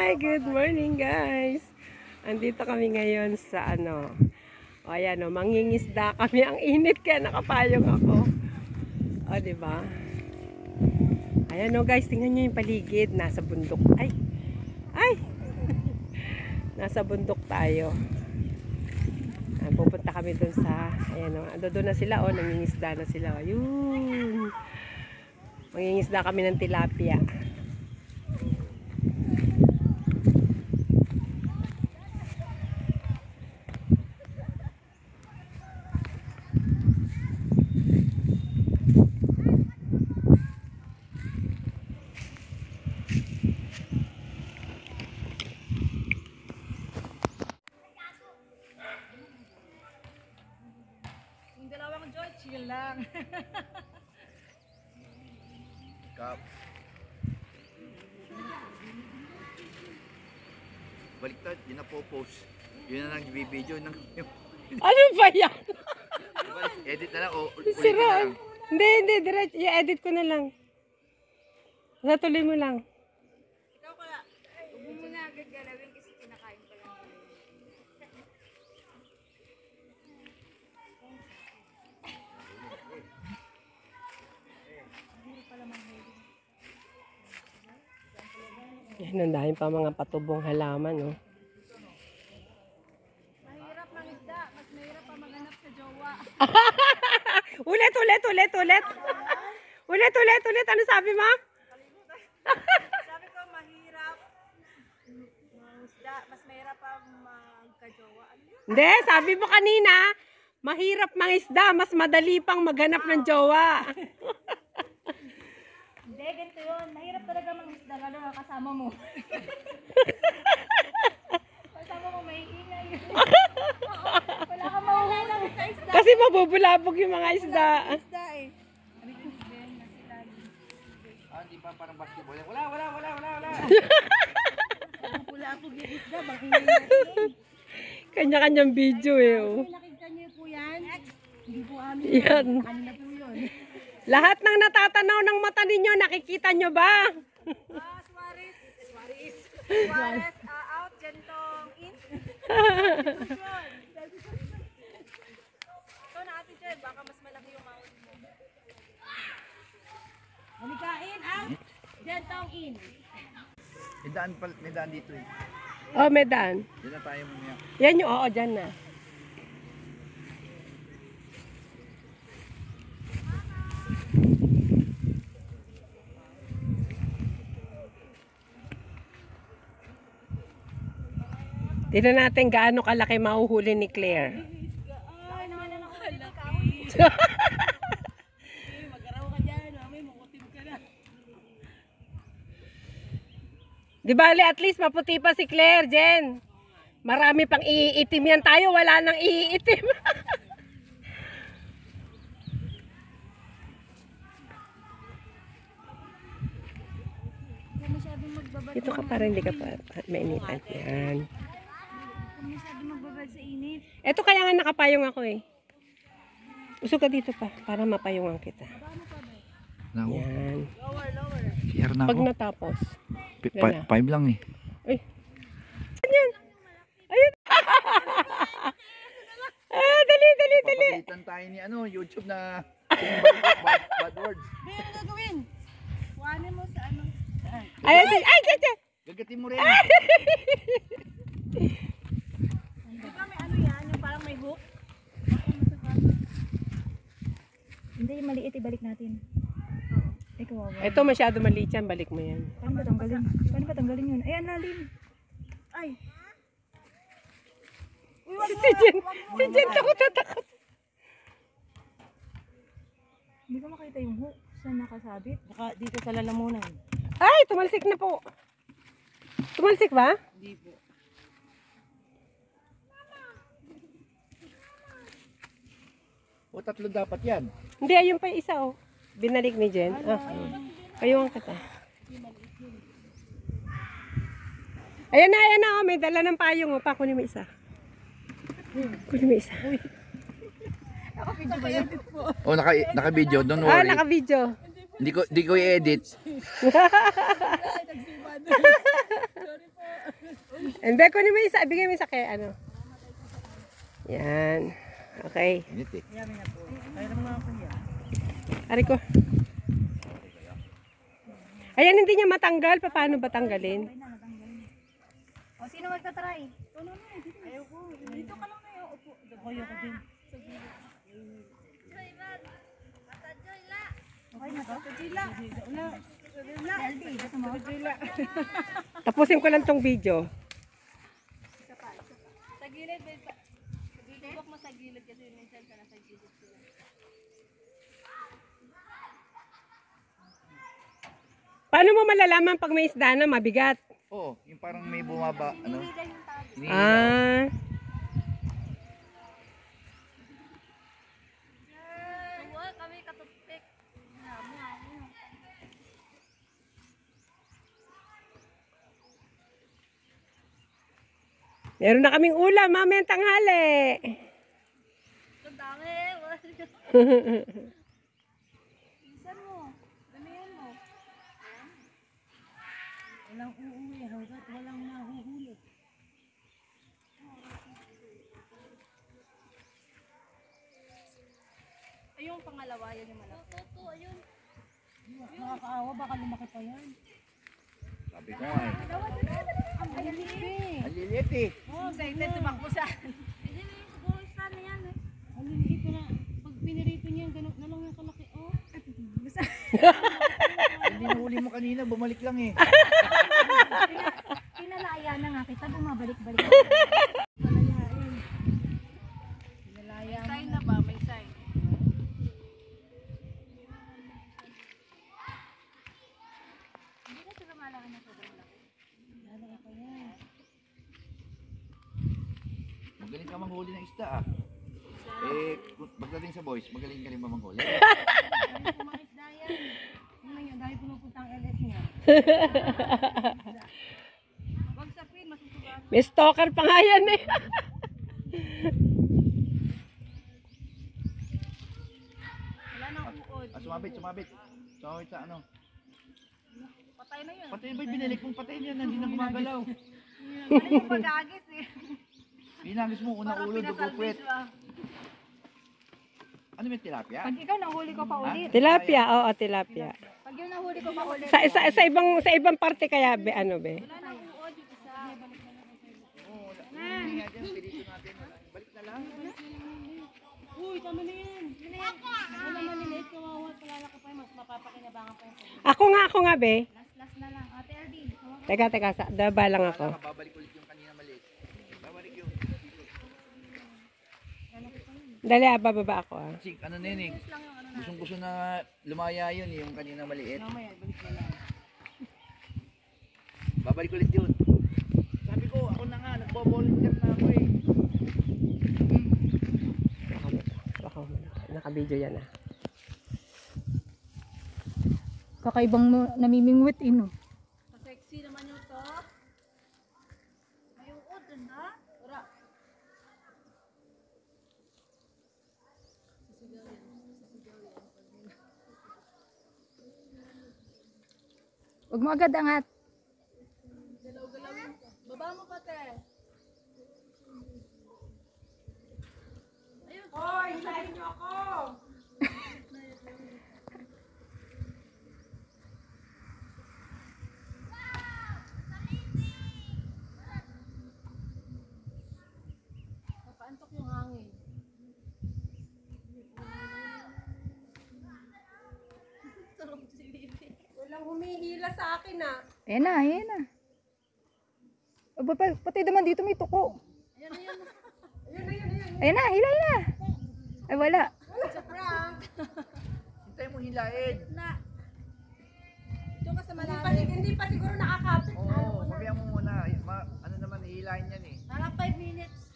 Hi, good morning guys. Andito kami ngayon sa o ayan o, mangingisda kami. Ang init kaya nakapayong ako. O, diba? Ayan o guys, tingnan nyo yung paligid. Nasa bundok. Ay! Nasa bundok tayo. Pupunta kami dun sa, ayan o, doon na sila o, nangingisda na sila. Ayun. Mangingisda kami ng tilapia. Yung dalawang Joy, chill lang. Kap. Baliktad, yun na po post. Yun na lang i-video ng Ano ba yan? edit na lang o ulitin na Sira. lang. Hindi, diretso. I-edit ko na lang. Natuloy mo lang. Ikaw kaya, huwag mo muna gagalawin kasi kinakain pa lang. Yan, ang dahil pa mga patubong halaman, no? Mahirap mang isda, mas mahirap pa maganap sa jowa. Ulit. Ulit. Ano sabi mo? Sabi ko, mahirap mang isda, mas mahirap pa magka-jowa. Ano yun? Hindi, sabi mo kanina, mahirap mangisda, mas madali pang maghanap ng jowa. Hindi, ganito yun. Mahirap talaga mang isda, lalo na kasama mo. Kasama mo, may ingay. Wala ka mahuhulang sa isda. Kasi mabubulabog yung mga isda. Isda eh. Ano yung Ben, nasilalim. Ah, di ba parang basketball? Wala. Pula-pula yung isda, bang ingay natin. Kanya-kanyang video eh. Oh. Nakita niyo po yan? Hindi po amin. Yan. Kanina po yun. Lahat ng natatanaw ng mata ninyo, nakikita nyo ba? Suarez, out, Gentong in. Ito na ate Jen, baka mas malaki yung mount mo. Monica in, out, Gentong in. May daan dito eh. Oh, medan. Diyan na tayo mamaya. Yan yung, oo, dyan na. Tignan natin gaano kalaki mahuhuli ni Claire. Ay, naman na nakalaki. Magaraw ka dyan, may mukutim ka na. Di bale, at least maputi pa si Claire, Jen. Marami pang iitim yan tayo, wala nang iitim. Huwag masyadong magbabad. Dito ka para hindi ka pa mainitan. Yan. Huwag masyadong magbabad sa init. Eto kaya nga nakapayong ako eh. Usog ka dito pa, para mapayungan kita. Nako. Yan. Lower. CR na Pag ako. natapos. 5 lang eh. Ay. Yan. Ayun. Dali. Papagalitan tayo ni YouTube na bad words. Ano gagawin? Kuhanin mo sa ano? Ay. Gagatin mo rin. Di ba may ano yan? Yung parang may hook? Hindi, maliit ibalik natin. Ikaw, Ito masyado maliit yan, balik mo yan. paano ba tanggalin yun? Ay, ang lalim. Ay. Si Jen takot. Hindi ko makita yung hook. Saan nakasabit? Baka dito sa lalamunan. Ay, tumalsik na po. Tumalsik ba? Hindi po. O 3 dapat yan. Hindi, ayun pa yung isa oh. Binalik ni Jen. Payungan kita. Ayan na oh. May dala ng payong oh. Kunin mo isa. Kunin mo isa. Oh, naka-video, don't worry. Naka-video. Hindi ko i-edit. And be, kunin mo isa. Bigay mo isa kay ano. Yan. Okay. Init eh. Ari ko. Ayan, hindi niya matanggal. Paano ba tanggalin? O, sino magtatry? Ayoko. Dito ka lang na yun. Upo. Ayoko din. Okay na to? Tapusin ko lang tong video. Sa gilid, subok mo sa gilid kasi minsan ka nasa gilid sila. Paano mo malalaman pag may isda na mabigat? Oo, yung parang may bumaba, ano? Hinihilaw. Ah. Huwag kami katupik. Meron na kaming ulam, mamayang tanghali. Ang dami. Isan mo. Damihan mo. Walang uuwi. Hanggat walang nahuhuli. Ayun, pangalawa. Yan yung malaki. Ito, ayun. Nakakaawa. Baka lumaki pa yan. Sabi ko nga eh. Ang liliit. Ang lilit eh. Oh, excited tumakbo sa. Hindi na yung siguro sana yan eh. Ang liliit ko na. Pag pinirito niya, ganun na lang yung kalaki. Oh. Hindi nahuli mo kanina, bumalik lang eh. Pinalaya na nga kita, bumabalik-balik. Pinalaya. May sign na ba? May sign. Hindi na sila malaki na sobrang laki. Lalaki pa yan. Magaling ka manghuli ng isda ah. Pagdating sa boys, magaling ka rin ba manghuli? Dahil kumakisda yan. Ano yun? Dahil pinupunta ang LS niya. Wag sa pin, masusugan. May stalker pa nga yan eh. Wala nang uod. Sumabit. Sumabit sa ano. Patay na yun. Patay ba binalik mong patay niya, hindi na gumagalaw. Ano yung pag-agis eh? Binagis mo, unang Parang ulo, dugo puwet. pinasalvage ba? Ano may tilapia? Pag ikaw nahuli ko pa ulit. Tilapia, oo, tilapia. Pag yun nahuli ko pa ulit. Sa ibang parte kaya be, ano be? Wala nang uod yung isa. Oo, hindi nga dyan, pirito natin. Balik na lang. Uy, tama na yan. Yun na yan. Ako naman nilate, kawawa. Palala ka pa yun. Mas mapapakinabangan pa yun. Ako nga be. Last na lang. Ate Erdi. Teka, daba lang ako. Babalik ulit yung kanina maliit. Babalik yun. Dali, bababa ako ah. Kasi ano na yun eh. Gustong-gusto na lumaya yun yung kanina maliit. Mamaya, balik na lang. Babalik ulit yun. Sabi ko, ako na nga, nagbo-volunteer na ako eh. Baka naka-video yan ah. Kakaibang namimingwit ino. Sexy naman yung to. May uod ha? Ura. Huwag mo agad angat. Galaw-galawin ka. Baba mo pa te. Hoy, hilahin niyo ako! Papaantok yung hangin. Sarap si Bibi. Walang humihila sa akin ah. Ayan na, ayan na. Pati naman dito may tuko. Ayan na yan. Ayan na, hilay na. Ay wala. It's a prank. Hintay mo hilain. Na. Doon ka sa Hindi pa siguro nakakapit. Oo, mabiyan mo muna. Ano naman, hihilain yan eh. Mga 5 minutes.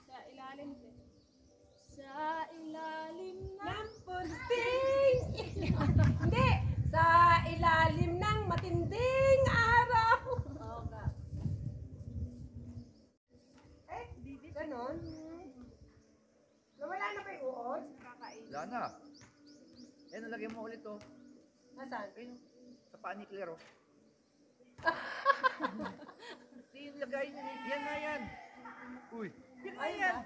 Sa ilalim. Sa ilalim Ng punting Hindi! Sa ilalim ng matinding araw. Oo nga. Ganon. Nawala na ba yung uod? Wala na. Yan, nalagyan mo ulit oh. Nasaan? Ayun, sa paa ni Claire oh. ilagay niya. Yan na yan. Uy. Yan na yan.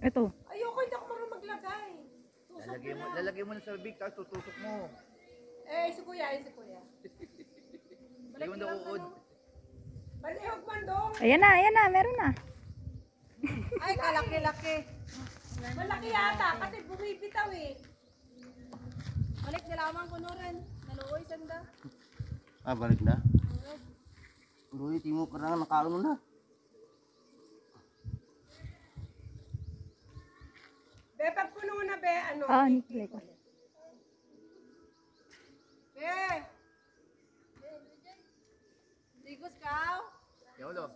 Ito. Ayoko, hindi ako marunong maglagay. Lalagay mo na sa big, tapos tutusok mo. Si kuya, si kuya. Hindi mo na uod. Balihog man dong. Ayan na, meron na. Ay, kalaki-laki. Malaki yata, kasi bumibitaw eh. Balik nilaman ko no rin. Naluoy sanda. Ah, balik na. Uy, timo ka na, nakaano na. Be, pag puno na be, ano? Niklay ko. Eh! Digos ka? Yolo.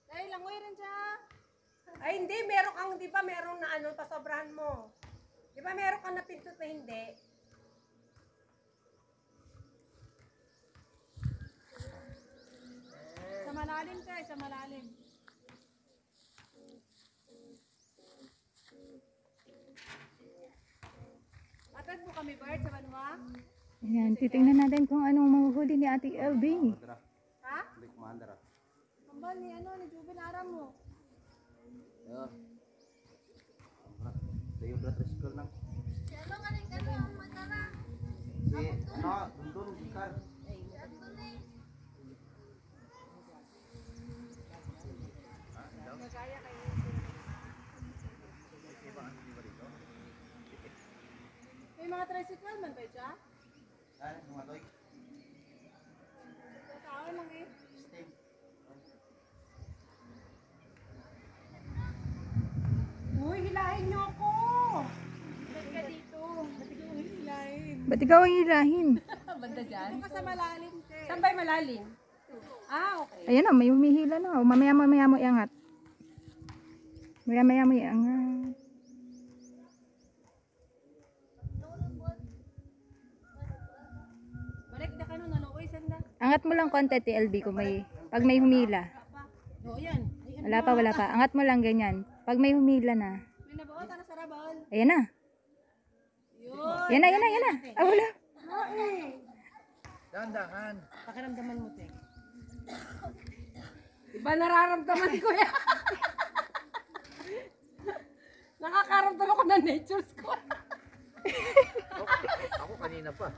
Ay, langoy rin siya. Ay, hindi. Meron kang, di ba, meron na ano, pasobrahan mo. Di ba, meron kang napindot na hindi? Sa malalim ka, sa malalim. Atad mo kami, Bert, sa Banwa? Ayan, titingnan natin kung anong mahuhuli ni Ate LB. Ha? Balik mandara. Kambal ni Juven Aram mo. Yo. Tayo udah tricycle nang. Si ano, dundun ikan. May mga tricycle man ba siya? Ano, mga toy? Tao lang eh. Steak. Uy, hilahin niyo ako! Ba't ka dito? Ba't ikaw ang hilahin? Ba't ikaw ang hirahin? Banda dyan? Dito ka sa malalim, te. Saan ba'y malalim? Okay. Ayan o, may humihila na. O, mamaya mo iangat. Mamaya mo iangat. Balik na ka nun, naluoy sanda. Angat mo lang konti, TLB, kung pag may humila. Oo, yan. Wala pa. Angat mo lang ganyan. Pag may humila na. May nabaot, ano sa rabal? Ayan na. Yun. Yan na. Ah, wala. Dahan-dahan. Pakiramdaman mo, te. Iba nararamdaman ko yan. Nakakaramdaman ko ng natures ko. Ako kanina pa.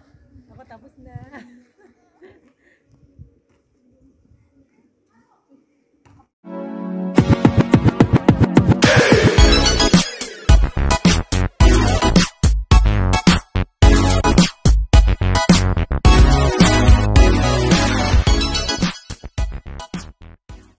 Ako tapos na.